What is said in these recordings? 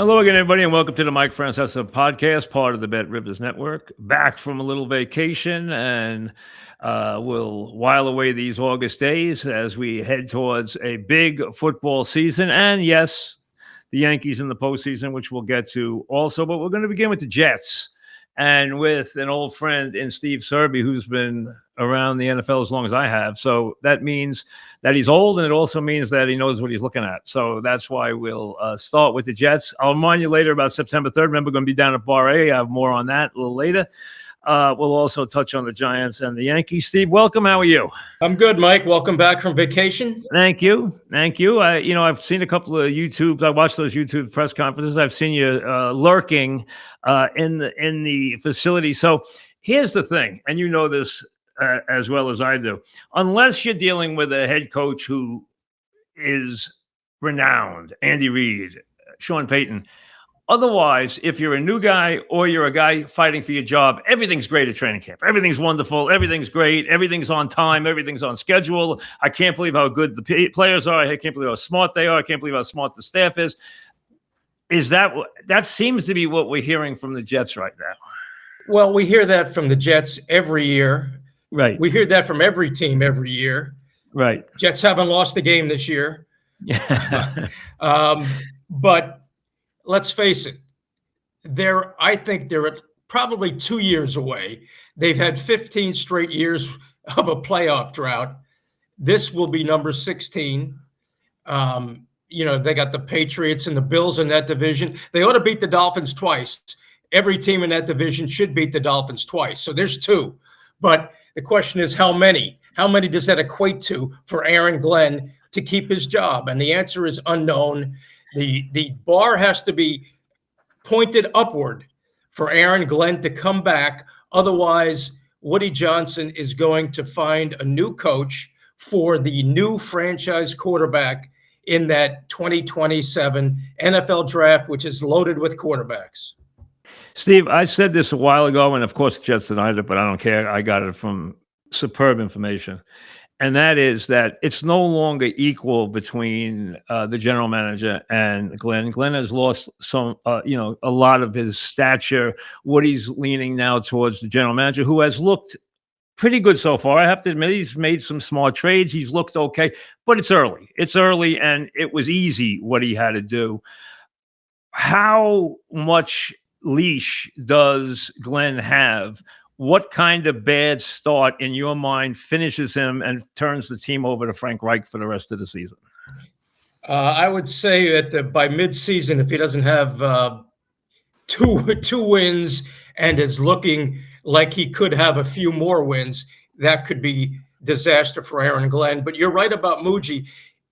Hello again, everybody, and welcome to the Mike Francesa podcast, part of the Bet Rivers Network. Back from a little vacation, and we'll while away these August days as we head towards a big football season. And yes, the Yankees in the postseason, which we'll get to also. But we're going to begin with the Jets and with an old friend in Steve Serby, who's been around the NFL as long as I have. So that means that he's old, and it also means that he knows what he's looking at. So that's why we'll start with the Jets. I'll remind you later about September 3rd. Remember, we're going to be down at Bar A. I have more on that a little later. We'll also touch on the Giants and the Yankees. Steve, welcome. How are you? I'm good, Mike. Welcome back from vacation. Thank you. I've seen a couple of YouTubes. I watched those YouTube press conferences. I've seen you lurking in the facility. So here's the thing, and you know this as well as I do. Unless you're dealing with a head coach who is renowned, Andy Reid, Sean Payton. Otherwise, if you're a new guy or you're a guy fighting for your job, everything's great at training camp. Everything's wonderful. Everything's great. Everything's on time. Everything's on schedule. I can't believe how good the players are. I can't believe how smart they are. I can't believe how smart the staff is. That seems to be what we're hearing from the Jets right now. Well, we hear that from the Jets every year. Right. We hear that from every team every year. Right. Jets haven't lost a game this year. But let's face it, I think they're probably 2 years away. They've had 15 straight years of a playoff drought. This will be number 16. They got the Patriots and the Bills in that division. They ought to beat the Dolphins twice. Every team in that division should beat the Dolphins twice. So there's two. But the question is how many? How many does that equate to for Aaron Glenn to keep his job? And the answer is unknown. The bar has to be pointed upward for Aaron Glenn to come back. Otherwise, Woody Johnson is going to find a new coach for the new franchise quarterback in that 2027 NFL draft, which is loaded with quarterbacks. Steve, I said this a while ago, and of course the Jets denied it, but I don't care. I got it from superb information. And that is that it's no longer equal between the general manager and Glenn. Glenn has lost a lot of his stature. Woody's leaning now towards the general manager, who has looked pretty good so far. I have to admit, he's made some smart trades. He's looked okay, but it's early. It's early, and it was easy what he had to do. How much leash does Glenn have? What kind of bad start in your mind finishes him and turns the team over to Frank Reich for the rest of the season? I would say that by mid-season, if he doesn't have two wins and is looking like he could have a few more wins, that could be disaster for Aaron Glenn. But you're right about Muji.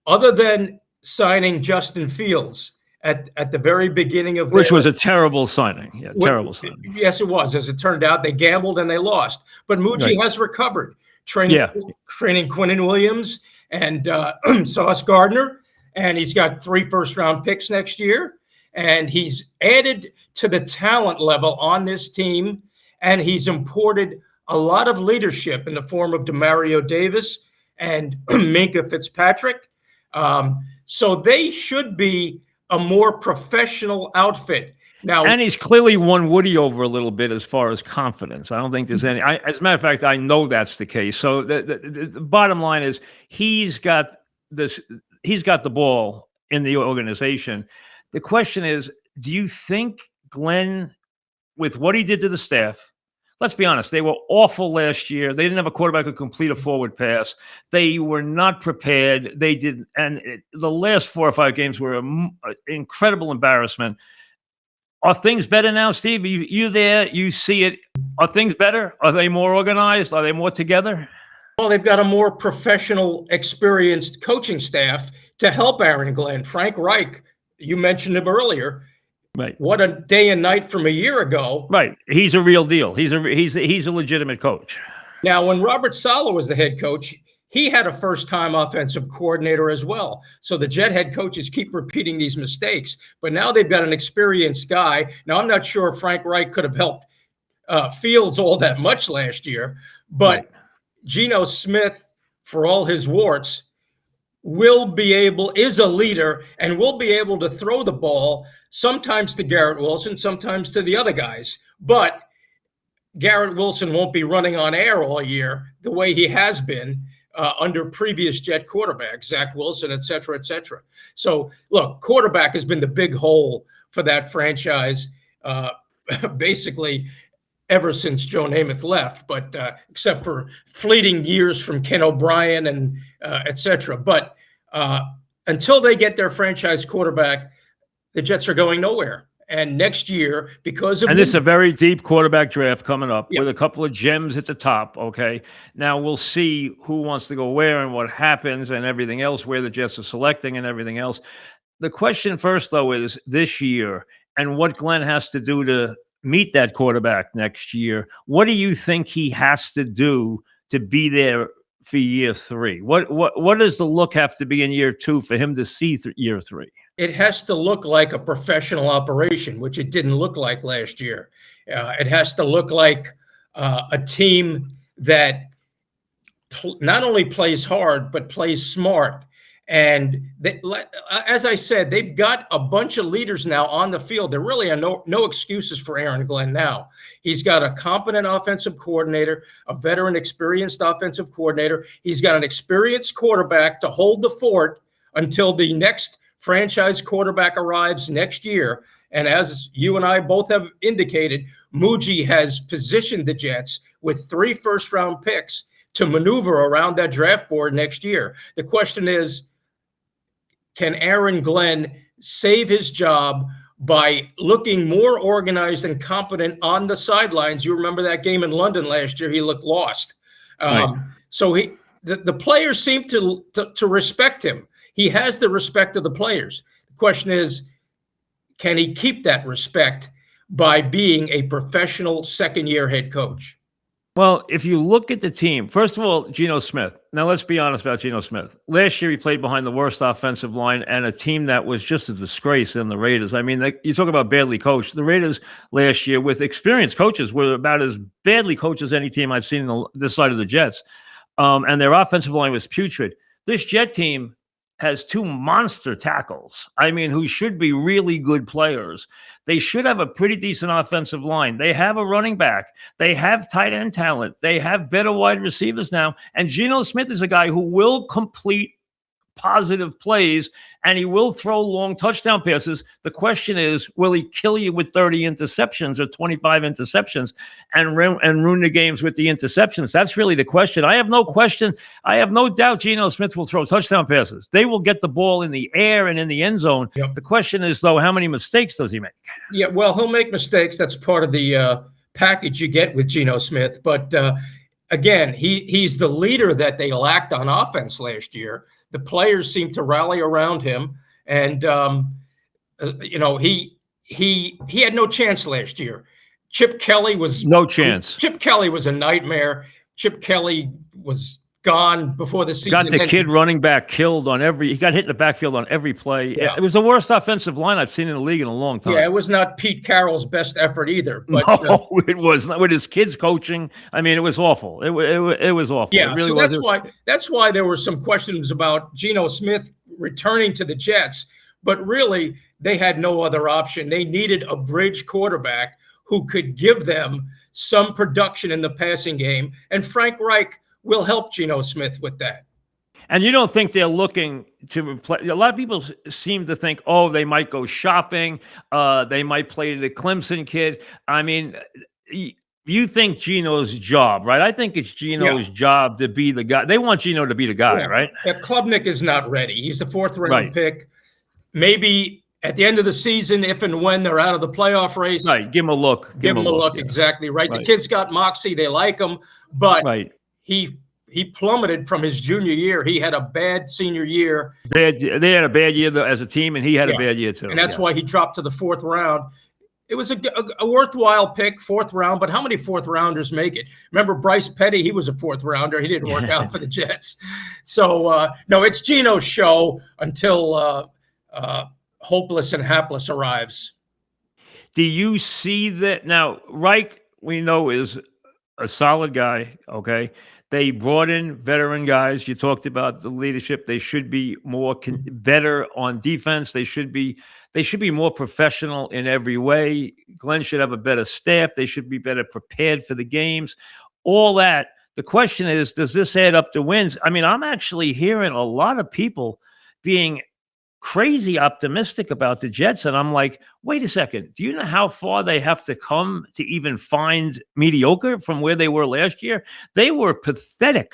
Other than signing Justin Fields at the very beginning of which was a terrible signing. Yeah, terrible signing. Yes, it was. As it turned out, they gambled and they lost. But Muji has recovered, training Quinnen Williams and Sauce Gardner, and he's got 3 first-round picks next year. And he's added to the talent level on this team, and he's imported a lot of leadership in the form of Demario Davis and Minkah Fitzpatrick. So they should be a more professional outfit now. And he's clearly won Woody over a little bit as far as confidence. I don't think there's any. As a matter of fact, I know that's the case. So the bottom line is he's got this. He's got the ball in the organization. The question is, do you think Glenn, with what he did to the staff? Let's be honest, they were awful last year. They didn't have a quarterback who could complete a forward pass. They were not prepared. They did, and the last 4 or 5 games were an incredible embarrassment. Are things better now, Steve? You there? You see it? Are things better? Are they more organized? Are they more together? Well, they've got a more professional, experienced coaching staff to help Aaron Glenn. Frank Reich, you mentioned him earlier. Right. What a day and night from a year ago. Right. He's a real deal. He's a legitimate coach. Now, when Robert Saleh was the head coach, he had a first-time offensive coordinator as well. So the Jet head coaches keep repeating these mistakes. But now they've got an experienced guy. Now, I'm not sure if Frank Reich could have helped Fields all that much last year. But Geno Smith, for all his warts, is a leader and will be able to throw the ball sometimes to Garrett Wilson, sometimes to the other guys. But Garrett Wilson won't be running on air all year the way he has been under previous Jet quarterbacks, Zach Wilson, et cetera, et cetera. So, look, quarterback has been the big hole for that franchise basically ever since Joe Namath left, but except for fleeting years from Ken O'Brien and et cetera. But until they get their franchise quarterback, the Jets are going nowhere. And next year, because of this is a very deep quarterback draft coming up Yeah. with a couple of gems at the top. Okay, now we'll see who wants to go where and what happens and everything else, where the Jets are selecting and everything else. The question first, though, is this year and what Glenn has to do to meet that quarterback next year. What do you think he has to do to be there for year three? What does the look have to be in year two for him to see year three? It has to look like a professional operation, which it didn't look like last year. It has to look like a team that not only plays hard, but plays smart. And as I said, they've got a bunch of leaders now on the field. There really are no excuses for Aaron Glenn now. He's got a competent offensive coordinator, a veteran, experienced offensive coordinator. He's got an experienced quarterback to hold the fort until the next franchise quarterback arrives next year. And as you and I both have indicated, Muji has positioned the Jets with 3 first-round picks to maneuver around that draft board next year. The question is, can Aaron Glenn save his job by looking more organized and competent on the sidelines? You remember that game in London last year, he looked lost. Right. So the players seem to respect him. He has the respect of the players. The question is, can he keep that respect by being a professional second-year head coach? Well, if you look at the team, first of all, Geno Smith. Now, let's be honest about Geno Smith. Last year, he played behind the worst offensive line and a team that was just a disgrace in the Raiders. I mean, you talk about badly coached. The Raiders last year, with experienced coaches, were about as badly coached as any team I've seen on this side of the Jets. And their offensive line was putrid. This Jet team has 2 monster tackles, I mean, who should be really good players. They should have a pretty decent offensive line. They have a running back. They have tight end talent. They have better wide receivers now. And Geno Smith is a guy who will complete positive plays, and he will throw long touchdown passes. The question is, will he kill you with 30 interceptions or 25 interceptions and ruin the games with the interceptions? That's really the question. I have no question. I have no doubt Geno Smith will throw touchdown passes. They will get the ball in the air and in the end zone. Yep. The question is, though, how many mistakes does he make? Yeah, well, he'll make mistakes. That's part of the package you get with Geno Smith. But again, he's the leader that they lacked on offense last year. The players seem to rally around him, and he had no chance last year. Chip Kelly was no chance. Chip Kelly was a nightmare. Chip Kelly was gone before the season. Got the kid running back killed on he got hit in the backfield on every play. Yeah. It was the worst offensive line I've seen in the league in a long time. Yeah, it was not Pete Carroll's best effort either. But, no, it was not. With his kids coaching, I mean, it was awful. It was awful. Yeah, it really so that's why there were some questions about Geno Smith returning to the Jets. But really, they had no other option. They needed a bridge quarterback who could give them some production in the passing game. And Frank Reich will help Geno Smith with that. And you don't think they're looking to replace? A lot of people seem to think, oh, they might go shopping. They might play the Clemson kid. I mean, you think Geno's job, right? I think it's Geno's job to be the guy. They want Geno to be the guy, right? Yeah, Klubnik is not ready. He's the 4th round pick. Maybe at the end of the season, if and when they're out of the playoff race. Right, give him a look. Give him a look, yeah. Exactly right. The kid's got moxie. They like him. But he plummeted from his junior year. He had a bad senior year. They had a bad year as a team, and he had a bad year too. And that's why he dropped to the 4th round. It was a worthwhile pick, 4th round, but how many 4th rounders make it? Remember Bryce Petty? He was a 4th rounder. He didn't work out for the Jets. So, no, it's Geno's show until hopeless and hapless arrives. Do you see that? Now, Reich, we know, is a solid guy, okay? They brought in veteran guys. You talked about the leadership. They should be more better on defense. They should be more professional in every way. Glenn should have a better staff. They should be better prepared for the games. All that. The question is, does this add up to wins? I mean, I'm actually hearing a lot of people being crazy optimistic about the Jets. And I'm like, wait a second. Do you know how far they have to come to even find mediocre from where they were last year? They were pathetic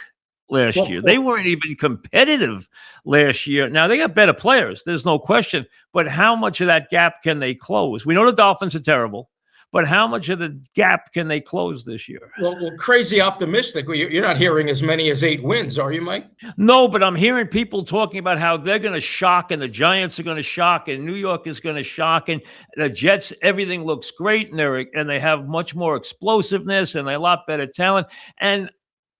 last year. They weren't even competitive last year. Now, they got better players. There's no question. But how much of that gap can they close? We know the Dolphins are terrible. But how much of the gap can they close this year? Well, crazy optimistic. You're not hearing as many as 8 wins, are you, Mike? No, but I'm hearing people talking about how they're going to shock, and the Giants are going to shock, and New York is going to shock, and the Jets, everything looks great, and they have much more explosiveness, and they have a lot better talent. And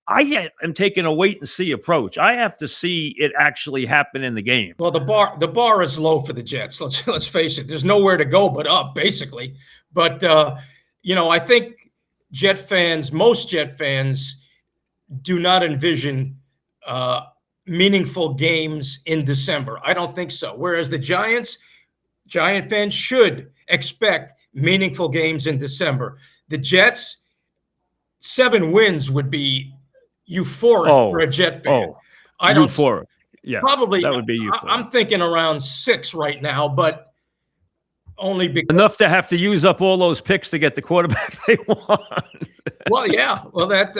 I am taking a wait and see approach. I have to see it actually happen in the game. Well, the bar is low for the Jets. Let's face it. There's nowhere to go but up, basically. But I think most Jet fans do not envision meaningful games in December. I don't think so. Whereas the Giant fans should expect meaningful games in December. The Jets, 7 wins would be euphoric for a Jet fan. I don't. Euphoric. Yeah, probably that would be euphoric. I'm thinking around 6 right now, but only because enough to have to use up all those picks to get the quarterback they want. Well, yeah. Well, that's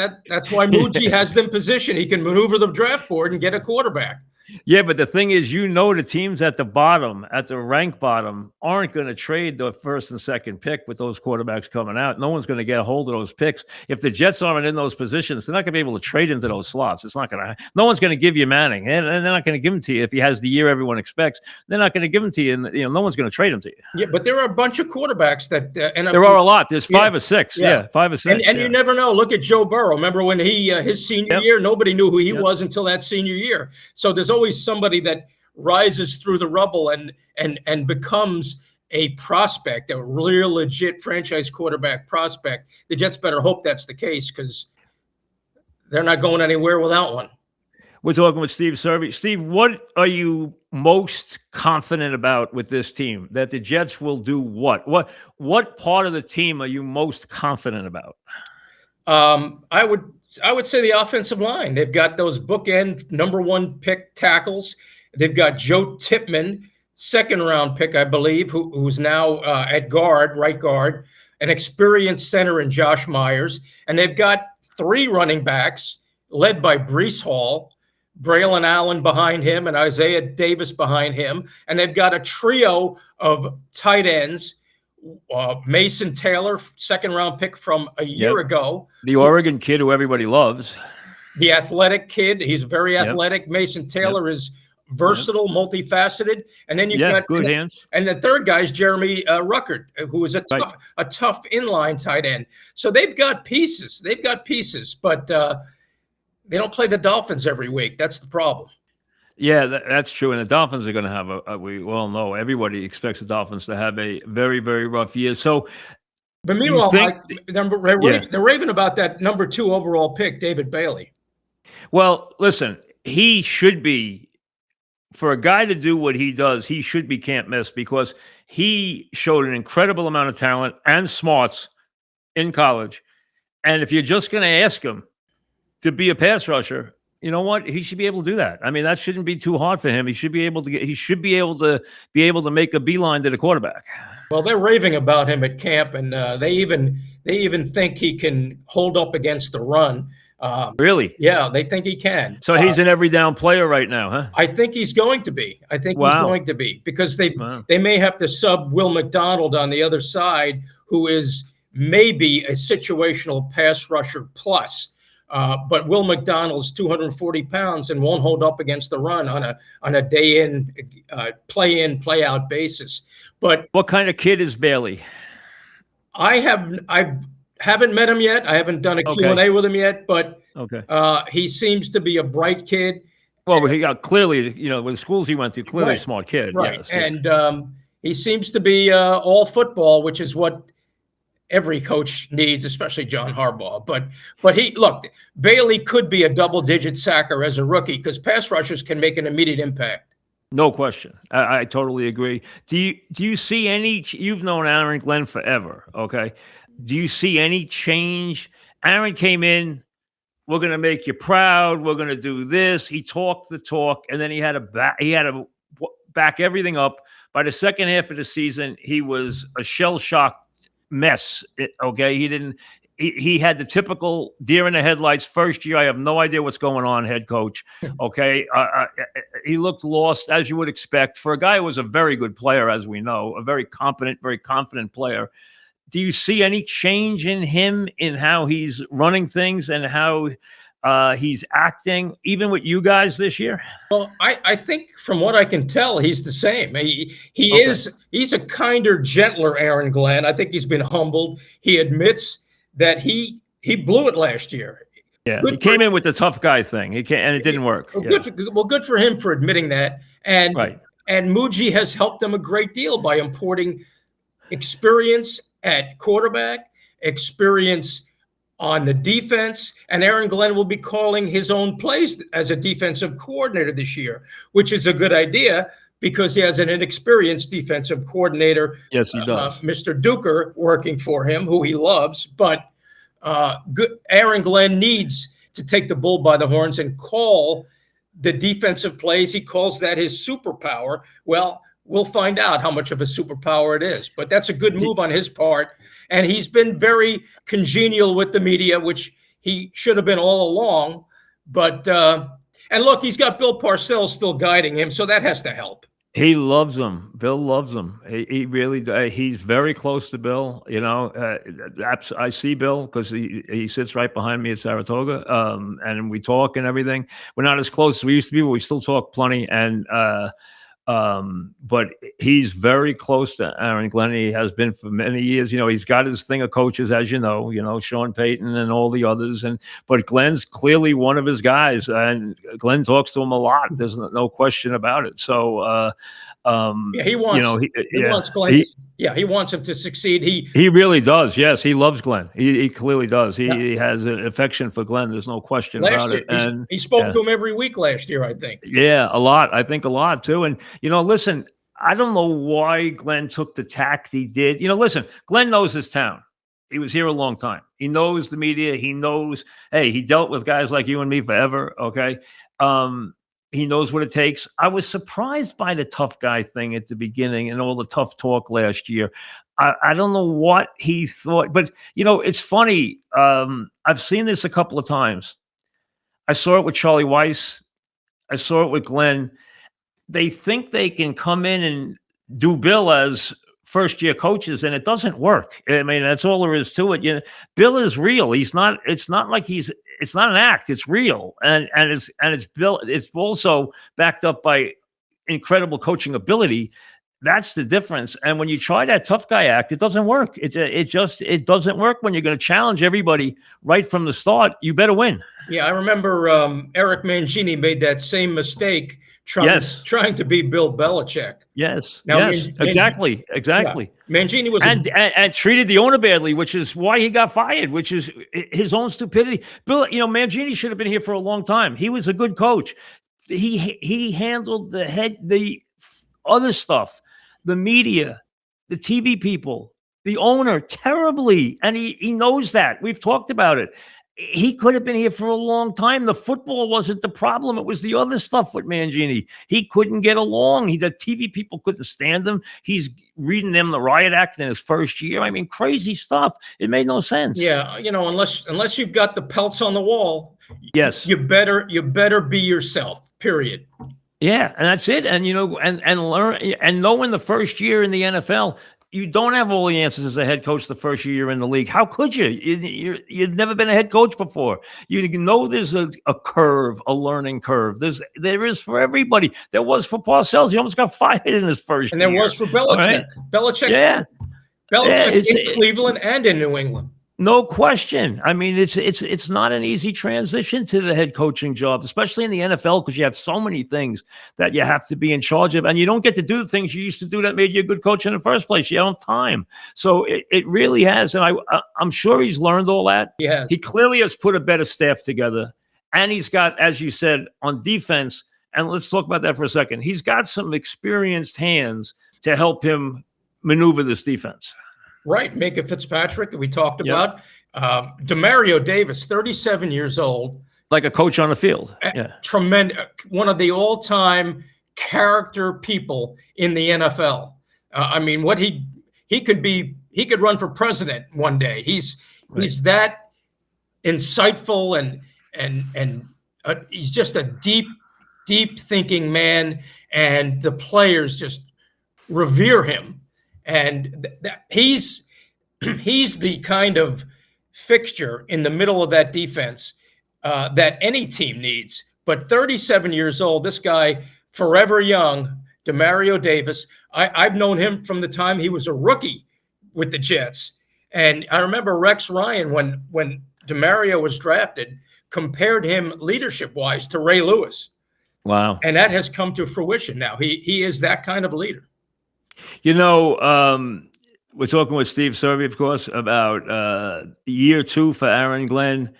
why Muji has them positioned. He can maneuver the draft board and get a quarterback. Yeah, but the thing is, the teams at the bottom, at the rank bottom, aren't going to trade the first and second pick with those quarterbacks coming out. No one's going to get a hold of those picks. If the Jets aren't in those positions, they're not going to be able to trade into those slots. It's not going to. No one's going to give you Manning, and they're not going to give him to you if he has the year everyone expects. They're not going to give him to you, and no one's going to trade him to you. Yeah, but there are a bunch of quarterbacks that end up. There are a lot. There's 5 or 6. Yeah, 5 or 6. And you never know. Look at Joe Burrow. Remember when his senior year, nobody knew who he was until that senior year. So there's always somebody that rises through the rubble and becomes a prospect, a real legit franchise quarterback prospect. The Jets better hope that's the case, because they're not going anywhere without one. We're talking with Steve Serby. Steve, what are you most confident about with this team? That the Jets will do what? What part of the team are you most confident about? I would say the offensive line. They've got those bookend number 1 pick tackles. They've got Joe Tippmann, 2nd-round pick, I believe, who's now at right guard, an experienced center in Josh Myers. And they've got 3 running backs led by Breece Hall, Braylon Allen behind him, and Isaiah Davis behind him. And they've got a trio of tight ends, Mason Taylor, 2nd-round pick from a year ago. The Oregon kid who everybody loves. The athletic kid. He's very athletic. Mason Taylor is versatile, multifaceted, and then you've got good hands. And the third guy is Jeremy Ruckert, who is a tough inline tight end. So they've got pieces. But they don't play the Dolphins every week. That's the problem. Yeah, that's true. And the Dolphins are going to have we all know, everybody expects the Dolphins to have a very, very rough year. So, but meanwhile, they're raving about that number 2 overall pick, David Bailey. Well, listen, he should be. For a guy to do what he does, he should be can't miss, because he showed an incredible amount of talent and smarts in college. And if you're just going to ask him to be a pass rusher, you know what? He should be able to do that. I mean, that shouldn't be too hard for him. He should be able to make a beeline to the quarterback. Well, they're raving about him at camp, and they even think he can hold up against the run. Really? Yeah, they think he can. So he's an every down player right now, huh? I think he's going to be. He's going to be, because they may have to sub Will McDonald on the other side, who is maybe a situational pass rusher plus. But Will McDonald's 240 pounds and won't hold up against the run on a day in, play out basis. But what kind of kid is Bailey? I haven't met him yet. I haven't done a Q&A with him yet, but he seems to be a bright kid. Well, he got clearly, with the schools he went to, clearly a smart kid. Right. Yes. And he seems to be all football, which is what every coach needs, especially John Harbaugh. But he look, Bailey could be a double-digit sacker as a rookie because pass rushers can make an immediate impact. No question. I totally agree. Do you see any? You've known Aaron Glenn forever, okay? Do you see any change? Aaron came in. We're going to make you proud. We're going to do this. He talked the talk, and then he had to back everything up. By the second half of the season, he was a shell-shocked mess. Okay, he didn't. He had the typical deer in the headlights first year. I have no idea what's going on, head coach. Okay, he looked lost, as you would expect for a guy who was a very good player, as we know, a very competent, very confident player. Do you see any change in him in how he's running things and how he's acting, even with you guys this year? Well, I think from what I can tell, he's the same. He's a kinder, gentler Aaron Glenn. I think he's been humbled. He admits that he blew it last year. Yeah, he came in with the tough guy thing. And it didn't work. Well, good for him for admitting that. And Muji has helped them a great deal by importing experience at quarterback, experience on the defense, and Aaron Glenn will be calling his own plays as a defensive coordinator this year, which is a good idea because he has an inexperienced defensive coordinator. Yes, he does. Mr. Duker working for him, who he loves. But Aaron Glenn needs to take the bull by the horns and call the defensive plays. He calls that his superpower. Well, we'll find out how much of a superpower it is. But that's a good move on his part. And he's been very congenial with the media, which he should have been all along. But and look, he's got Bill Parcells still guiding him, so that has to help. He loves him. Bill loves him. He really. He's very close to Bill. You know, I see Bill because he sits right behind me at Saratoga, and we talk and everything. We're not as close as we used to be, but we still talk plenty. And but he's very close to Aaron Glenn. He has been for many years. You know, he's got his thing of coaches, as you know, Sean Payton and all the others. But Glenn's clearly one of his guys, and Glenn talks to him a lot. There's no question about it. So, he wants. He wants Glenn. He wants him to succeed. He really does. Yes, he loves Glenn. He clearly does. He has an affection for Glenn. There's no question about it. And he spoke to him every week last year, I think. Yeah, a lot. I think a lot too. And listen, I don't know why Glenn took the tact he did. Listen, Glenn knows his town. He was here a long time. He knows the media. He knows. Hey, he dealt with guys like you and me forever. Okay. He knows what it takes. I was surprised by the tough guy thing at the beginning and all the tough talk last year. I don't know what he thought, but it's funny. I've seen this a couple of times. I saw it with Charlie Weiss. I saw it with Glenn. They think they can come in and do Bill as first-year coaches, and it doesn't work. I mean, that's all there is to it. Bill is real. He's not. It's not like it's not an act. It's real, and it's Bill. It's also backed up by incredible coaching ability. That's the difference. And when you try that tough guy act, it doesn't work. It doesn't work when you're going to challenge everybody right from the start. You better win. Yeah, I remember Eric Mangini made that same mistake trying to be Bill Belichick. Yes. Now, yes. Exactly. Yeah. Mangini was and treated the owner badly, which is why he got fired, which is his own stupidity. Bill, Mangini should have been here for a long time. He was a good coach. He handled the other stuff, the media, the TV people, the owner terribly, and he knows that. We've talked about it. He could have been here for a long time. The football wasn't the problem. It was the other stuff with Mangini. He couldn't get along. The TV people couldn't stand him. He's reading them the riot act in his first year. I mean, crazy stuff. It made no sense. Yeah, unless you've got the pelts on the wall, yes, you better be yourself. Period. Yeah, and that's it. And and learn and knowing the first year in the NFL. You don't have all the answers as a head coach the first year you're in the league. How could you? You've never been a head coach before. You know there's a curve, a learning curve. There is for everybody. There was for Parcells. He almost got fired in his first year. And there was for Belichick. Right? Belichick. Yeah. Belichick in Cleveland and in New England. No question. I mean, it's not an easy transition to the head coaching job, especially in the NFL, because you have so many things that you have to be in charge of, and you don't get to do the things you used to do that made you a good coach in the first place. You don't have time, so it really has. And I'm sure he's learned all that. Yes. He clearly has put a better staff together, and he's got, as you said, on defense. And let's talk about that for a second. He's got some experienced hands to help him maneuver this defense. Right. Minka Fitzpatrick, we talked about. Demario Davis, 37 years old. Like a coach on the field. Yeah. Tremendous. One of the all-time character people in the NFL. I mean, what he could run for president one day. He's that insightful and he's just a deep thinking man, and the players just revere him. And he's the kind of fixture in the middle of that defense that any team needs. But 37 years old, this guy, forever young, Demario Davis. I've known him from the time he was a rookie with the Jets. And I remember Rex Ryan, when Demario was drafted, compared him leadership-wise to Ray Lewis. Wow. And that has come to fruition now. He is that kind of leader. You know, we're talking with Steve Serby, of course, about year 2 for Aaron Glenn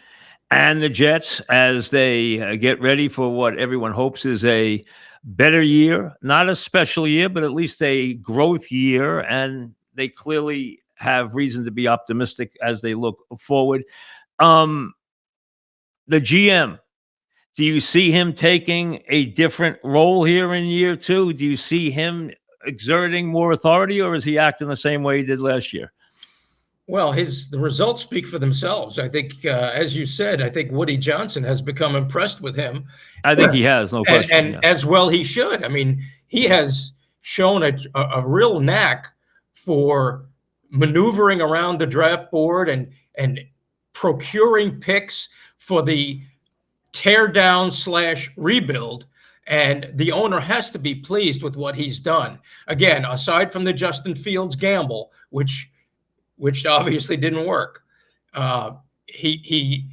and the Jets as they get ready for what everyone hopes is a better year. Not a special year, but at least a growth year. And they clearly have reason to be optimistic as they look forward. The GM, do you see him taking a different role here in year 2? Do you see him exerting more authority, or is he acting the same way he did last year? Well, the results speak for themselves. I think, as you said, I think Woody Johnson has become impressed with him. I think he has, no question. And as well he should. I mean, he has shown a real knack for maneuvering around the draft board and procuring picks for the tear down / rebuild. And the owner has to be pleased with what he's done. Again, aside from the Justin Fields gamble, which obviously didn't work, he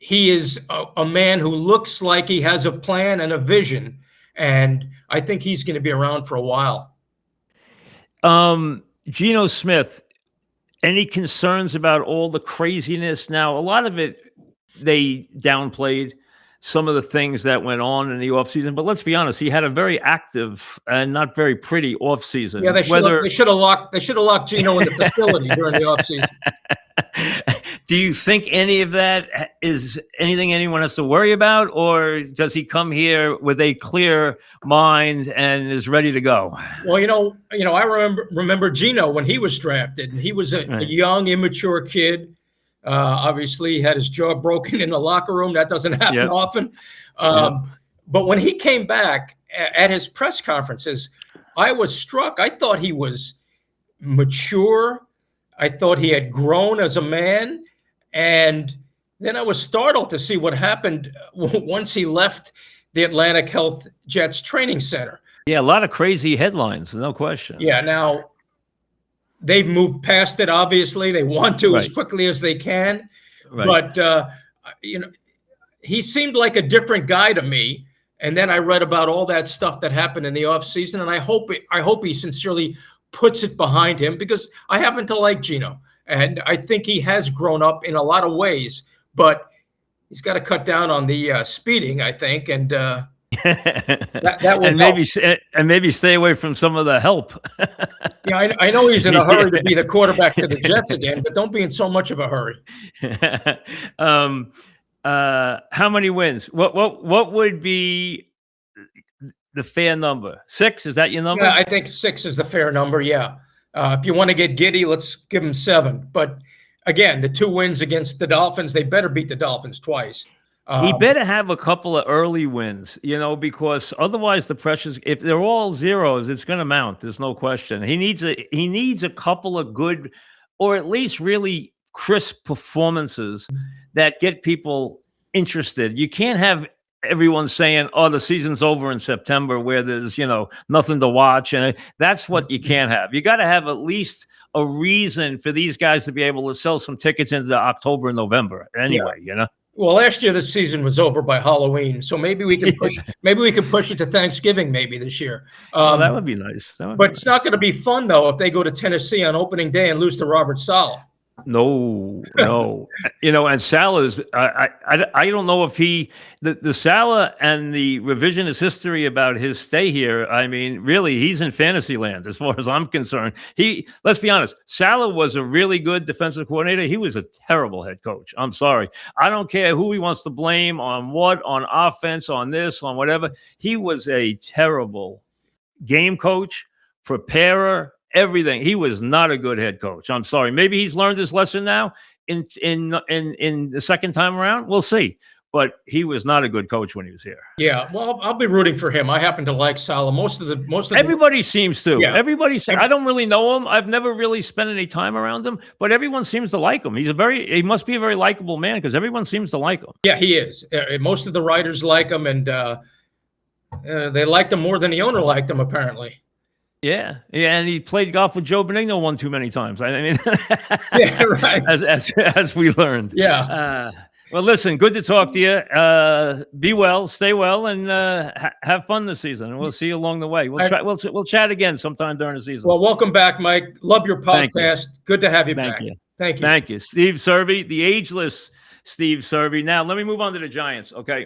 is a man who looks like he has a plan and a vision, and I think he's going to be around for a while. Geno Smith, any concerns about all the craziness? Now, a lot of it they downplayed, some of the things that went on in the offseason. But let's be honest, he had a very active and not very pretty offseason. Yeah, they should have locked Geno in the facility during the offseason. Do you think any of that is anything anyone has to worry about, or does he come here with a clear mind and is ready to go? Well, I remember Geno when he was drafted, and he was a young, immature kid. Obviously, he had his jaw broken in the locker room. That doesn't happen often. But when he came back at his press conferences, I was struck. I thought he was mature. I thought he had grown as a man. And then I was startled to see what happened once he left the Atlantic Health Jets training center. Yeah, a lot of crazy headlines, no question. Yeah, now they've moved past it, obviously. They want to as quickly as they can. Right. But, he seemed like a different guy to me. And then I read about all that stuff that happened in the offseason, and I hope he sincerely puts it behind him, because I happen to like Geno. And I think he has grown up in a lot of ways, but he's got to cut down on the speeding, I think. And that will maybe stay away from some of the help. Yeah, I know he's in a hurry to be the quarterback to the Jets again, but don't be in so much of a hurry. How many wins? What would be the fair number? 6? Is that your number? Yeah, I think 6 is the fair number. Yeah. If you want to get giddy, let's give him 7. But again, the 2 wins against the Dolphins, they better beat the Dolphins twice. He better have a couple of early wins, because otherwise the pressures, if they're all zeros, it's going to mount. There's no question. He needs a couple of good, or at least really crisp performances that get people interested. You can't have everyone's saying, "Oh, the season's over in September," where there's nothing to watch, and that's what you can't have. You got to have at least a reason for these guys to be able to sell some tickets into October and November. Anyway, Well, last year the season was over by Halloween, so maybe we can push. Maybe we can push it to Thanksgiving, maybe this year. That would be nice. But it's not going to be fun though if they go to Tennessee on opening day and lose to Robert Saleh. No. And Salah's, I don't know if the Salah and the revisionist history about his stay here, I mean, really, he's in fantasy land as far as I'm concerned. Let's be honest, Salah was a really good defensive coordinator. He was a terrible head coach. I'm sorry. I don't care who he wants to blame on what, on offense, on this, on whatever. He was a terrible game coach, preparer, everything. He was not a good head coach. I'm sorry. Maybe he's learned his lesson now in the second time around. We'll see. But he was not a good coach when he was here. Yeah, well, I'll be rooting for him. I happen to like Saleh. Most of everybody seems to. Yeah. I don't really know him. I've never really spent any time around him, but everyone seems to like him. He must be a very likable man because everyone seems to like him. Yeah, he is. Most of the writers like him, and they liked him more than the owner liked him, apparently. Yeah, and he played golf with Joe Benigno one too many times. I mean, yeah, right. As we learned. Yeah. Well, listen, good to talk to you. Be well, stay well, and have fun this season. And we'll see you along the way. We'll chat again sometime during the season. Well, welcome back, Mike. Love your podcast. Good to have you back. Thank you. Thank you, Steve Serby, the ageless Steve Serby. Now, let me move on to the Giants. Okay.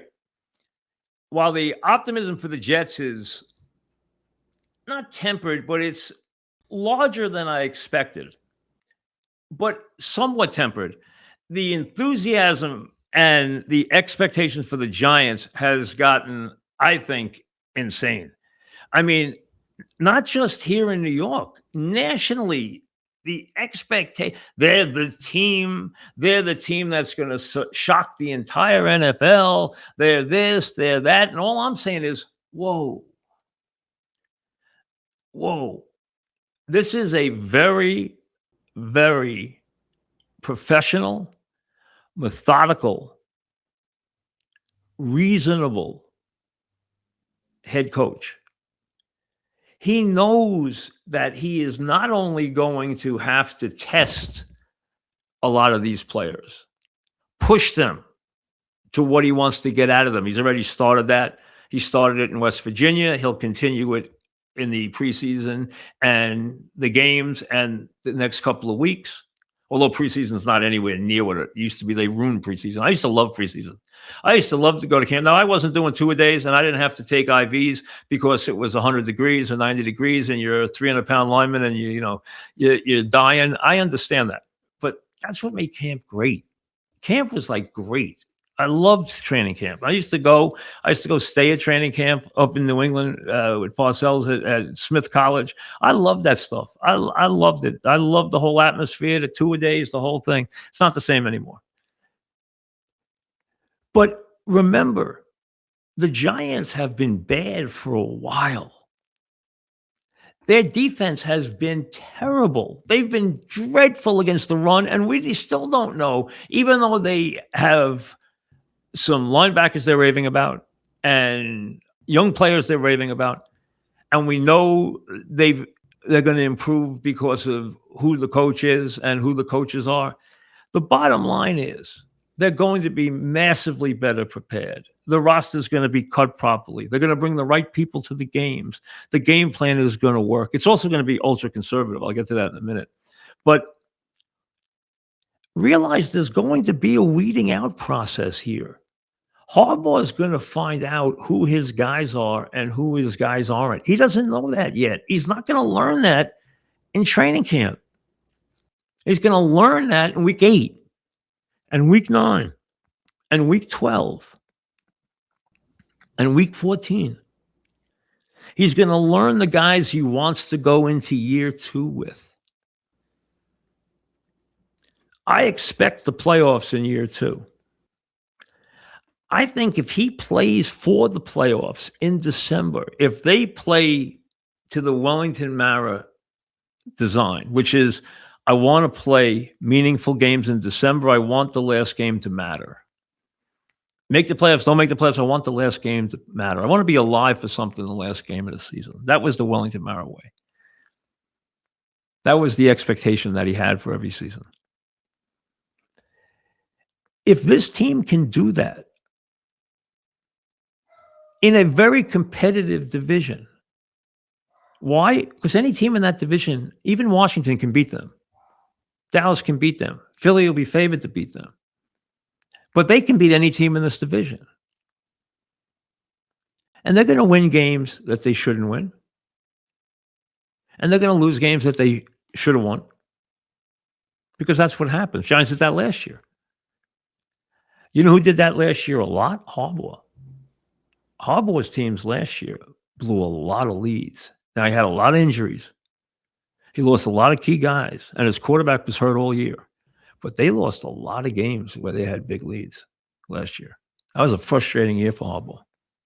While the optimism for the Jets is not tempered, but it's larger than I expected, but somewhat tempered. The enthusiasm and the expectations for the Giants has gotten, I think, insane. I mean, not just here in New York, nationally, the expectation, they're the team that's going to shock the entire NFL. They're this, they're that. And all I'm saying is, whoa, this is a very, very professional, methodical, reasonable head coach. He knows that he is not only going to have to test a lot of these players, push them to what he wants to get out of them. He's already started that. He started it in West Virginia. He'll continue it in the preseason and the games and the next couple of weeks. Although preseason is not anywhere near what it used to be. They ruined preseason. I used to love preseason. I used to love to go to camp. Now, I wasn't doing 2-a-days, and I didn't have to take IVs because it was 100 degrees or 90 degrees, and you're a 300-pound lineman, and you're dying. I understand that. But that's what made camp great. Camp was like great. I loved training camp. I used to go stay at training camp up in New England with Parcells at Smith College. I loved that stuff. I loved it. I loved the whole atmosphere, the 2-a-days, the whole thing. It's not the same anymore. But remember, the Giants have been bad for a while. Their defense has been terrible. They've been dreadful against the run, and we still don't know, even though they have some linebackers they're raving about and young players they're raving about. And we know they're going to improve because of who the coach is and who the coaches are. The bottom line is they're going to be massively better prepared. The roster is going to be cut properly. They're going to bring the right people to the games. The game plan is going to work. It's also going to be ultra conservative. I'll get to that in a minute. But realize there's going to be a weeding out process here. Harbaugh is going to find out who his guys are and who his guys aren't. He doesn't know that yet. He's not going to learn that in training camp. He's going to learn that in week 8 and week 9 and week 12 and week 14. He's going to learn the guys he wants to go into year 2 with. I expect the playoffs in year 2. I think if he plays for the playoffs in December, if they play to the Wellington Mara design, which is I want to play meaningful games in December, I want the last game to matter. Make the playoffs, don't make the playoffs. I want the last game to matter. I want to be alive for something in the last game of the season. That was the Wellington Mara way. That was the expectation that he had for every season. If this team can do that in a very competitive division, why? Because any team in that division, even Washington can beat them. Dallas can beat them. Philly will be favored to beat them. But they can beat any team in this division. And they're going to win games that they shouldn't win. And they're going to lose games that they should have won. Because that's what happens. Giants did that last year. You know who did that last year a lot? Harbaugh. Harbaugh's teams last year blew a lot of leads. Now, he had a lot of injuries. He lost a lot of key guys. And his quarterback was hurt all year. But they lost a lot of games where they had big leads last year. That was a frustrating year for Harbaugh,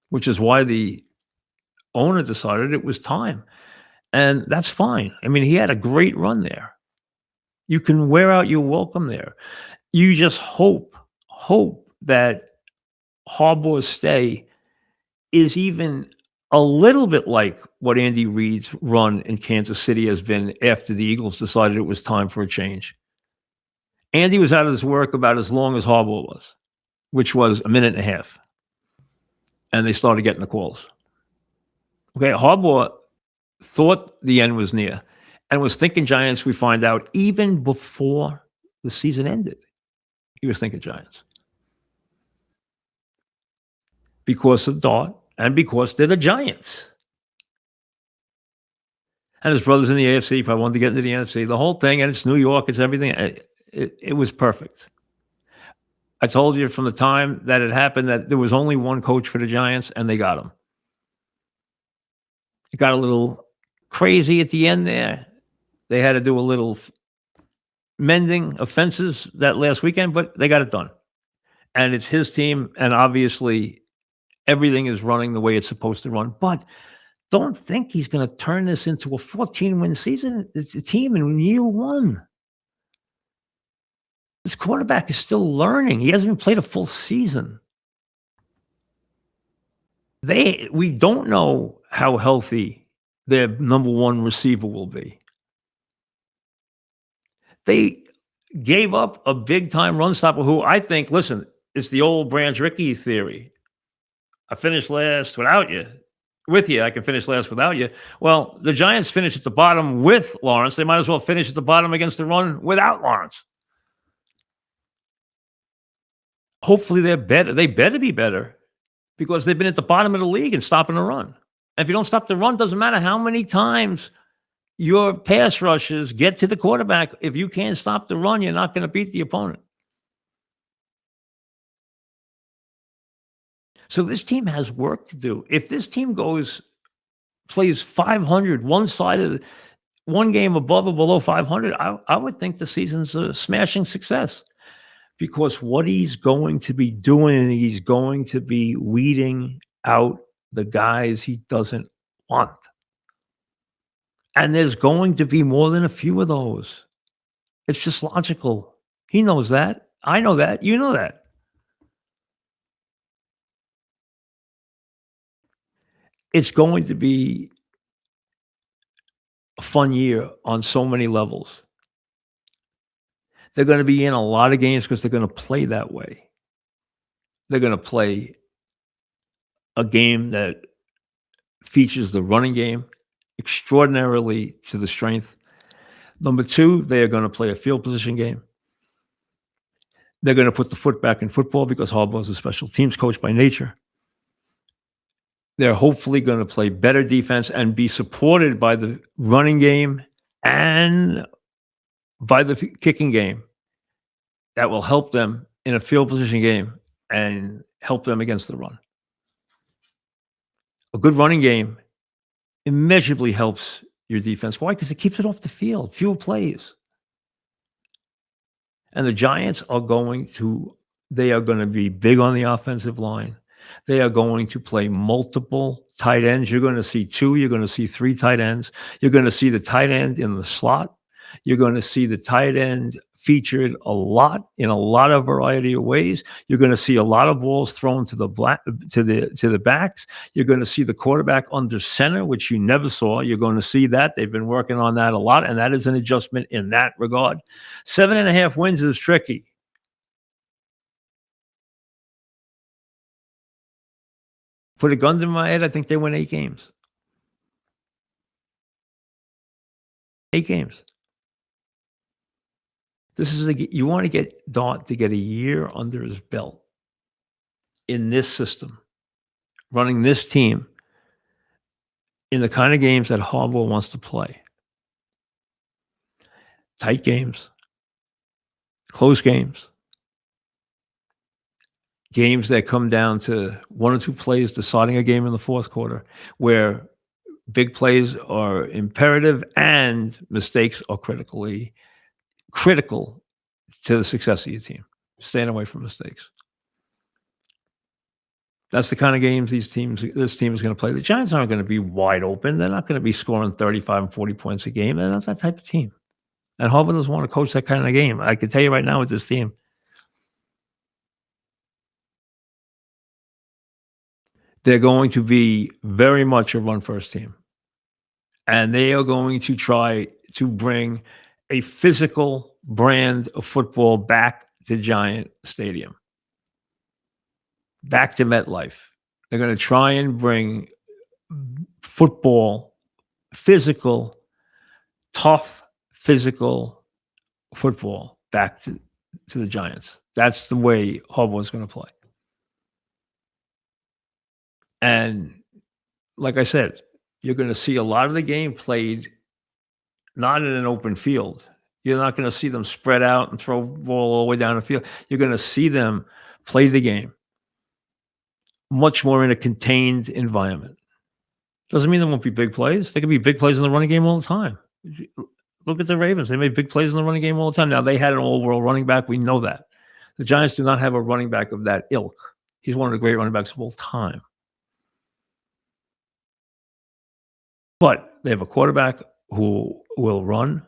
which is why the owner decided it was time. And that's fine. I mean, he had a great run there. You can wear out your welcome there. You just hope that Harbaugh's stay is even a little bit like what Andy Reid's run in Kansas City has been after the Eagles decided it was time for a change. Andy was out of his work about as long as Harbaugh was, which was a minute and a half. And they started getting the calls. Okay, Harbaugh thought the end was near and was thinking Giants, we find out, even before the season ended. He was thinking Giants. Because of Dart and because they're the Giants. And his brother's in the AFC, probably wanted to get into the NFC. The whole thing, and it's New York, it's everything. It was perfect. I told you from the time that it happened that there was only one coach for the Giants, and they got him. It got a little crazy at the end there. They had to do a little mending of fences that last weekend, but they got it done. And it's his team, and obviously everything is running the way it's supposed to run. But don't think he's going to turn this into a 14-win season. It's a team in year one. This quarterback is still learning. He hasn't even played a full season. We don't know how healthy their number one receiver will be. They gave up a big-time run stopper who I think, listen, it's the old Branch Rickey theory. I finished last without you. With you, I can finish last without you. Well, the Giants finished at the bottom with Lawrence. They might as well finish at the bottom against the run without Lawrence. Hopefully they're better. They better be better because they've been at the bottom of the league and stopping the run. And if you don't stop the run, doesn't matter how many times your pass rushes get to the quarterback. If you can't stop the run, you're not going to beat the opponent. So this team has work to do. If this team plays 500, one game above or below 500, I would think the season's a smashing success. Because what he's going to be doing, he's going to be weeding out the guys he doesn't want. And there's going to be more than a few of those. It's just logical. He knows that. I know that. You know that. It's going to be a fun year on so many levels. They're going to be in a lot of games because they're going to play that way. They're going to play a game that features the running game extraordinarily to the strength. Number two, they are going to play a field position game. They're going to put the foot back in football because Harbaugh is a special teams coach by nature. They're hopefully going to play better defense and be supported by the running game and by the kicking game that will help them in a field position game and help them against the run. A good running game immeasurably helps your defense. Why? Because it keeps it off the field, fewer plays. And the Giants are going to be big on the offensive line. They are going to play multiple tight ends. You're going to see two. You're going to see three tight ends. You're going to see the tight end in the slot. You're going to see the tight end featured a lot in a lot of variety of ways. You're going to see a lot of balls thrown to the backs. You're going to see the quarterback under center, which you never saw. You're going to see that. They've been working on that a lot, and that is an adjustment in that regard. 7.5 wins is tricky. Put a gun to my head, I think they win 8 games. 8 games. This is you want to get Dart to get a year under his belt in this system, running this team in the kind of games that Harbaugh wants to play. Tight games, close games, games that come down to 1 or 2 plays deciding a game in the fourth quarter, where big plays are imperative and mistakes are critical to the success of your team. Staying away from mistakes. That's the kind of games this team is going to play. The Giants aren't going to be wide open. They're not going to be scoring 35 and 40 points a game. They're not that type of team. And Harbaugh doesn't want to coach that kind of game. I can tell you right now with this team. They're going to be very much a run-first team. And they are going to try to bring a physical brand of football back to Giant Stadium, back to MetLife. They're going to try and bring football, physical, tough, physical football back to the Giants. That's the way Harbaugh is going to play. And like I said, you're going to see a lot of the game played not in an open field. You're not going to see them spread out and throw the ball all the way down the field. You're going to see them play the game much more in a contained environment. Doesn't mean there won't be big plays. There could be big plays in the running game all the time. Look at the Ravens. They made big plays in the running game all the time. Now, they had an all-world running back. We know that. The Giants do not have a running back of that ilk. He's one of the great running backs of all time. But they have a quarterback who will run,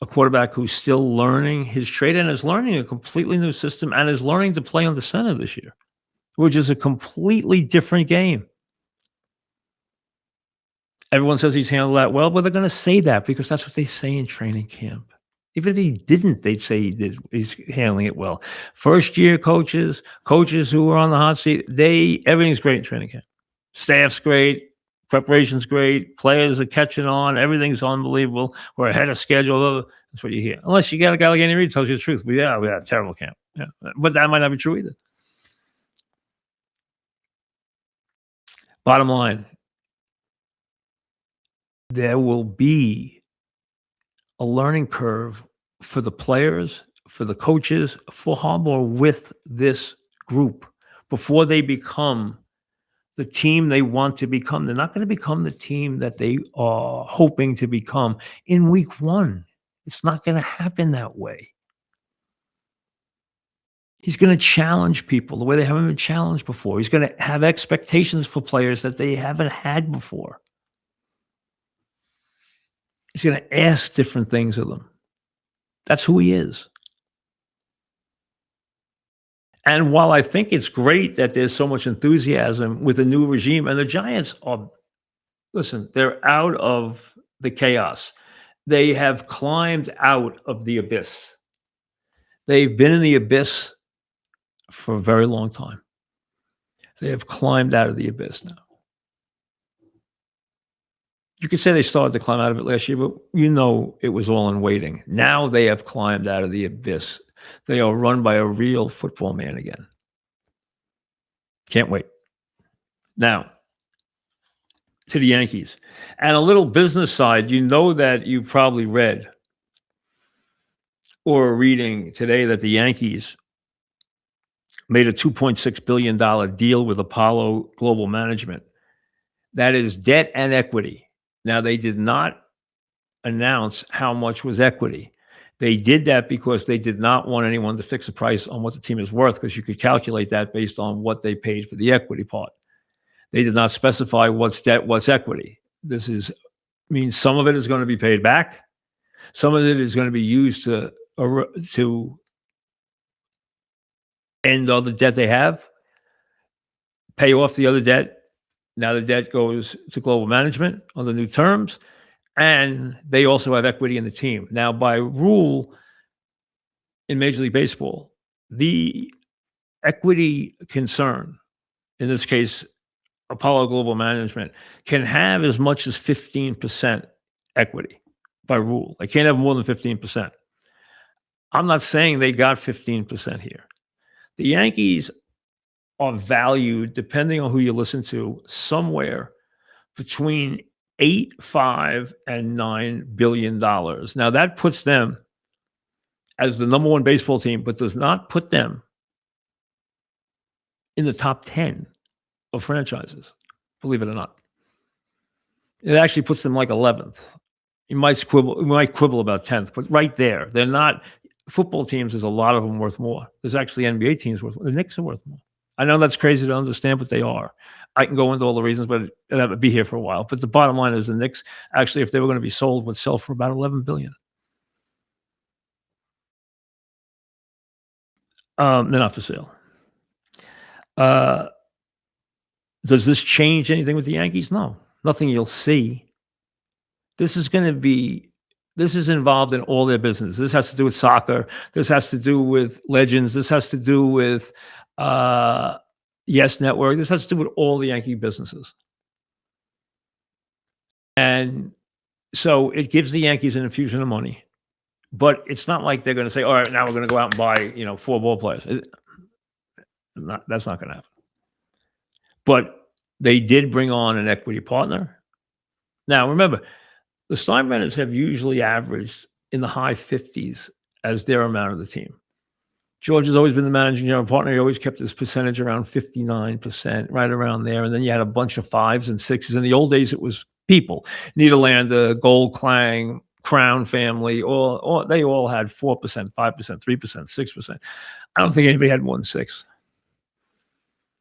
a quarterback who's still learning his trade and is learning a completely new system and is learning to play on the center this year, which is a completely different game. Everyone says he's handled that well, but they're going to say that because that's what they say in training camp. Even if he didn't, they'd say he did. He's handling it well. First-year coaches who are on the hot seat, everything's great in training camp. Staff's great. Preparation's great. Players are catching on. Everything's unbelievable. We're ahead of schedule. That's what you hear. Unless you got a guy like Andy Reid tells you the truth. We had a terrible camp. Yeah. But that might not be true either. Bottom line, there will be a learning curve for the players, for the coaches, for Harbaugh with this group before they become the team they want to become. They're not going to become the team that they are hoping to become in week 1. It's not going to happen that way. He's going to challenge people the way they haven't been challenged before. He's going to have expectations for players that they haven't had before. He's going to ask different things of them. That's who he is. And while I think it's great that there's so much enthusiasm with the new regime, and the Giants are, listen, they're out of the chaos. They have climbed out of the abyss. They've been in the abyss for a very long time. They have climbed out of the abyss now. You could say they started to climb out of it last year, but you know it was all in waiting. Now they have climbed out of the abyss. They are run by a real football man again. Can't wait. Now, to the Yankees. And a little business side, you know that you probably read or are reading today that the Yankees made a $2.6 billion deal with Apollo Global Management. That is debt and equity. Now, they did not announce how much was equity. They did that because they did not want anyone to fix a price on what the team is worth, because you could calculate that based on what they paid for the equity part. They did not specify what's debt, what's equity. Means some of it is going to be paid back. Some of it is going to be used to to end all the debt they have, pay off the other debt. Now the debt goes to global management on the new terms, and they also have equity in the team. Now, by rule in Major League Baseball, the equity concern, in this case, Apollo Global Management, can have as much as 15% equity by rule. They can't have more than 15%. I'm not saying they got 15% here. The Yankees are valued, depending on who you listen to, somewhere between $8.5 and $9 billion. Now that puts them as the number one baseball team, but does not put them in the top 10 of franchises, believe it or not. It actually puts them like 11th. You might quibble about 10th, but right there. They're not football teams, there's a lot of them worth more. There's actually NBA teams worth more. The Knicks are worth more. I know that's crazy to understand, but they are. I can go into all the reasons, but I'd be here for a while. But the bottom line is the Knicks, actually, if they were going to be sold, would sell for about $11 billion. They're not for sale. Does this change anything with the Yankees? No, nothing you'll see. This is involved in all their business. This has to do with soccer. This has to do with Legends. This has to do with Yes Network. This has to do with all the Yankee businesses. And so it gives the Yankees an infusion of money. But it's not like they're going to say, all right, now we're going to go out and buy, 4 ball players. That's not going to happen. But they did bring on an equity partner. Now, remember, the Steinbrenners have usually averaged in the high 50s as their amount of the team. George has always been the managing general partner. He always kept his percentage around 59%, right around there. And then you had a bunch of 5s and 6s. In the old days, it was people. Nederlander, Gold, Klang, Crown family, they all had 4%, 5%, 3%, 6%. I don't think anybody had more than 6.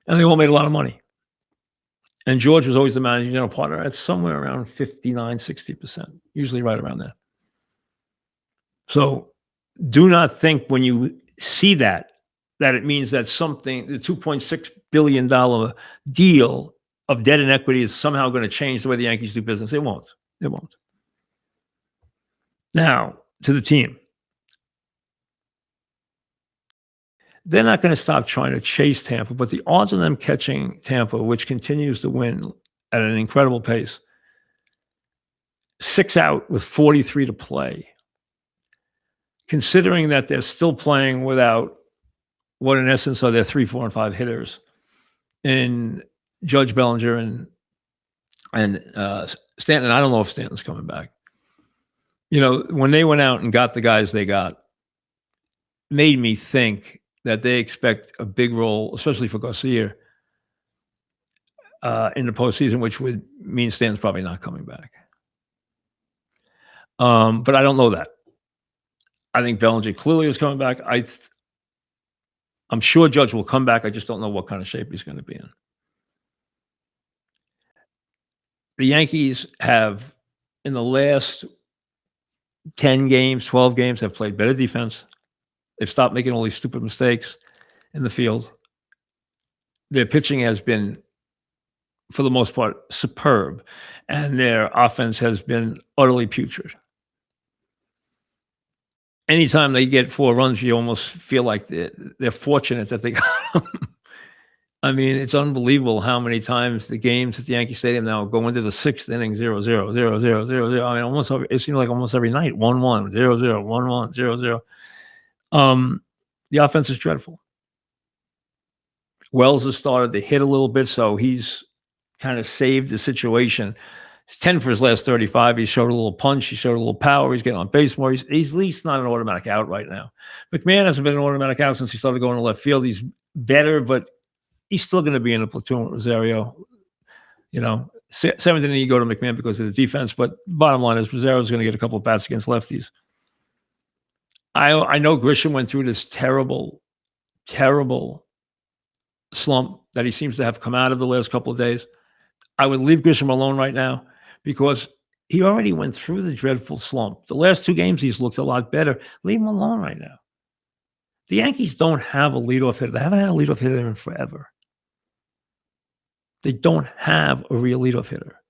And they all made a lot of money. And George was always the managing general partner at somewhere around 59, 60%, usually right around there. So do not think when you see that it means that the $2.6 billion deal of debt and equity is somehow going to change the way the Yankees do business. It won't. It won't. Now, to the team. They're not going to stop trying to chase Tampa, but the odds of them catching Tampa, which continues to win at an incredible pace, 6 out with 43 to play, considering that they're still playing without what in essence are their 3, 4, and 5 hitters in Judge, Bellinger, and Stanton. I don't know if Stanton's coming back. When they went out and got the guys they got, made me think that they expect a big role, especially for Garcia, in the postseason, which would mean Stanton's probably not coming back. But I don't know that. I think Bellinger clearly is coming back. I'm sure Judge will come back. I just don't know what kind of shape he's going to be in. The Yankees have, in the last 10 games, 12 games, have played better defense. They've stopped making all these stupid mistakes in the field. Their pitching has been, for the most part, superb, and their offense has been utterly putrid. Anytime they get 4 runs, you almost feel like they're fortunate that they got them. I mean, it's unbelievable how many times the games at the Yankee Stadium now go into the 6th inning, 0-0, 0-0, 0-0. I mean, it seems like almost every night, 1-1, 0-0, 1-1, 0-0. The offense is dreadful. Wells has started to hit a little bit, so he's kind of saved the situation. He's 10 for his last 35. He showed a little punch. He showed a little power. He's getting on base more. He's at least not an automatic out right now. McMahon hasn't been an automatic out since he started going to left field. He's better, but he's still going to be in a platoon with Rosario. 7th inning, you go to McMahon because of the defense, but bottom line is Rosario's going to get a couple of bats against lefties. I know Grisham went through this terrible, terrible slump that he seems to have come out of the last couple of days. I would leave Grisham alone right now because He already went through the dreadful slump. The last 2 games, he's looked a lot better. Leave him alone right now. The Yankees don't have a leadoff hitter. They haven't had a leadoff hitter in forever. They don't have a real leadoff hitter.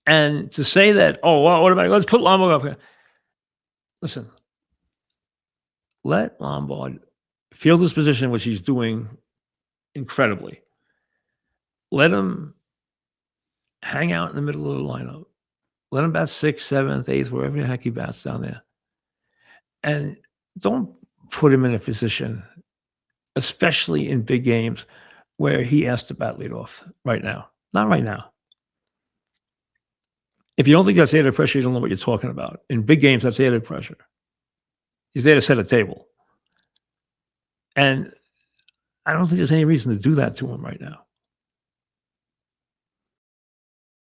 And to say that, oh, well, what about let's put Lombard up here. Listen, let Lombard field his position, which he's doing incredibly. Let him hang out in the middle of the lineup. Let him bat 6th, 7th, 8th, wherever the heck he bats down there. And don't put him in a position, especially in big games, where he has to bat leadoff right now. Not right now. If you don't think that's added pressure, you don't know what you're talking about. In big games, that's added pressure. He's there to set a table. And I don't think there's any reason to do that to him right now.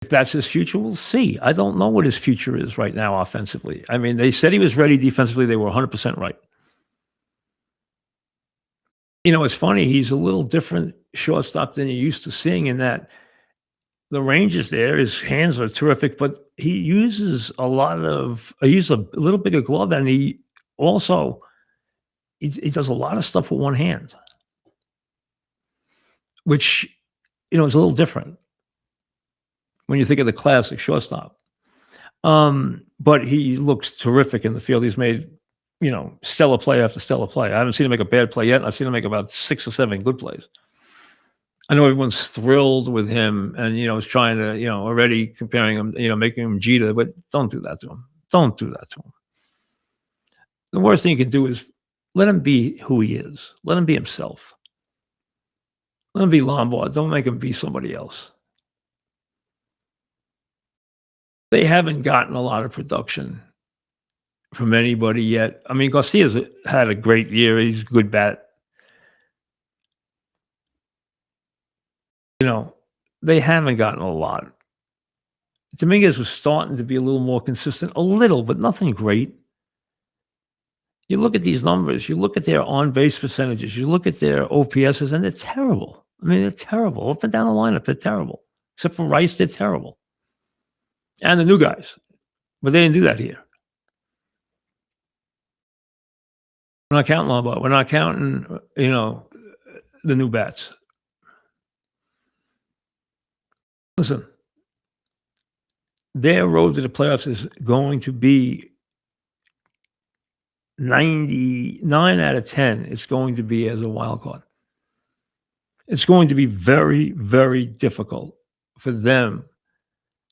If that's his future, we'll see. I don't know what his future is right now offensively. I mean, they said he was ready defensively. They were 100% right. You know, it's funny. He's a little different shortstop than you're used to seeing in that the range is there. His hands are terrific, but he uses a little bigger glove, and he also he does a lot of stuff with one hand, which, you know, is a little different when you think of the classic shortstop. But he looks terrific in the field. He's made, you know, stellar play after stellar play. I haven't seen him make a bad play yet. I've seen him make about 6 or 7 good plays. I know everyone's thrilled with him and, you know, is trying to, you know, already comparing him, you know, making him Jeter, but don't do that to him. Don't do that to him. The worst thing you can do is let him be who he is. Let him be himself. Let him be Lombard. Don't make him be somebody else. They haven't gotten a lot of production from anybody yet. I mean, Garcia's had a great year. He's a good bat. You know, they haven't gotten a lot. Dominguez was starting to be a little more consistent, a little, but nothing great. You look at these numbers, you look at their on-base percentages, you look at their OPSs, and they're terrible. I mean, they're terrible. Up and down the lineup, they're terrible. Except for Rice, they're terrible. And the new guys. But they didn't do that here. We're not counting Lombard. We're not counting, you know, the new bats. Listen, their road to the playoffs is going to be 99 out of 10. It's going to be as a wild card. It's going to be very, very difficult for them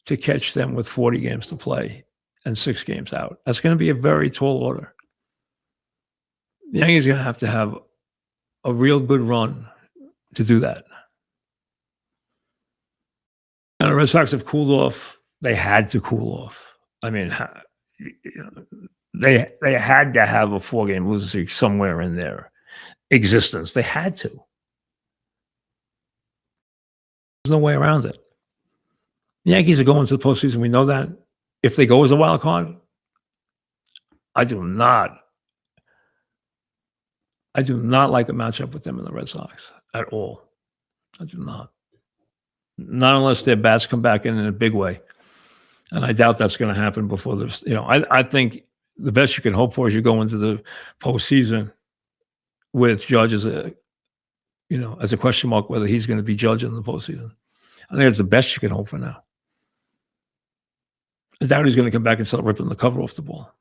to catch them with 40 games to play and 6 games out. That's going to be a very tall order. The Yankees are going to have a real good run to do that. And the Red Sox have cooled off. They had to cool off. I mean, you know, they had to have a 4-game losing streak somewhere in their existence. They had to. There's no way around it. The Yankees are going to the postseason. We know that. If they go as a wild card, I do not like a matchup with them and the Red Sox at all. I do not. Not unless their bats come back in a big way. And I doubt that's going to happen before this. You know, I think the best you can hope for is you go into the postseason with Judge as a question mark whether he's going to be Judge in the postseason. I think that's the best you can hope for now. I doubt he's going to come back and start ripping the cover off the ball.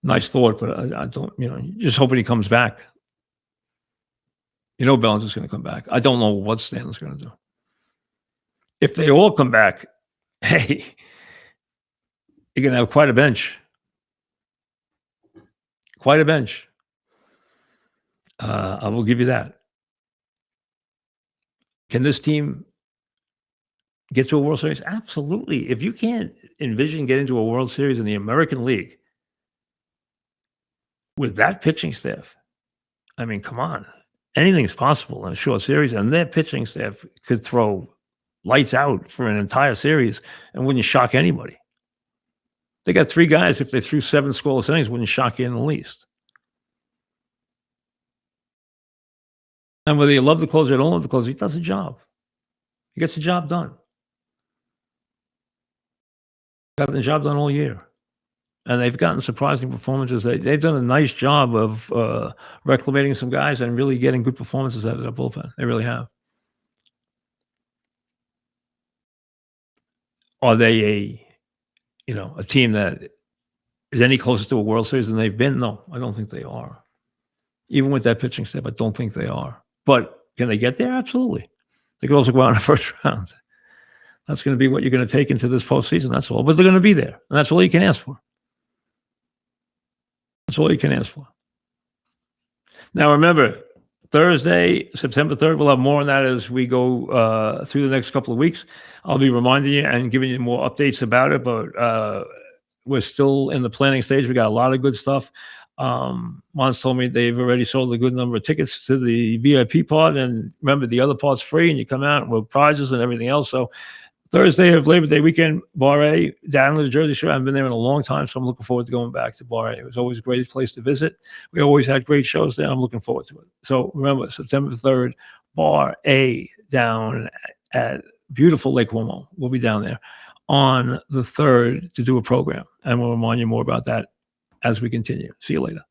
Nice thought, but I don't, you know, just hoping he comes back. You know Bellinger's going to come back. I don't know what Stanton's going to do. If they all come back, hey, you're going to have quite a bench. Quite a bench. I will give you that. Can this team get to a World Series? Absolutely. If you can't envision getting to a World Series in the American League with that pitching staff, I mean, come on. Anything's possible in a short series, and their pitching staff could throw lights out for an entire series and wouldn't shock anybody. They got 3 guys, if they threw 7 scoreless innings, wouldn't shock you in the least. And whether you love the closer or don't love the closer, he does a job. He gets the job done. Got the job done all year. And they've gotten surprising performances. They've done a nice job of reclamating some guys and really getting good performances out of their bullpen. They really have. Are they a team that is any closer to a World Series than they've been? No, I don't think they are. Even with that pitching staff, I don't think they are. But can they get there? Absolutely. They could also go out in the first round. That's going to be what you're going to take into this postseason. That's all. But they're going to be there, and that's all you can ask for. That's all you can ask for. Now, remember, Thursday, September 3rd, we'll have more on that as we go through the next couple of weeks. I'll be reminding you and giving you more updates about it, but we're still in the planning stage. We got a lot of good stuff. Mons told me they've already sold a good number of tickets to the VIP part, and remember, the other part's free, and you come out with prizes and everything else. So Thursday of Labor Day weekend, Bar A, down to the Jersey Shore. I haven't been there in a long time, so I'm looking forward to going back to Bar A. It was always a great place to visit. We always had great shows there. I'm looking forward to it. So remember, September 3rd, Bar A down at beautiful Lake Como. We'll be down there on the 3rd to do a program, and we'll remind you more about that as we continue. See you later.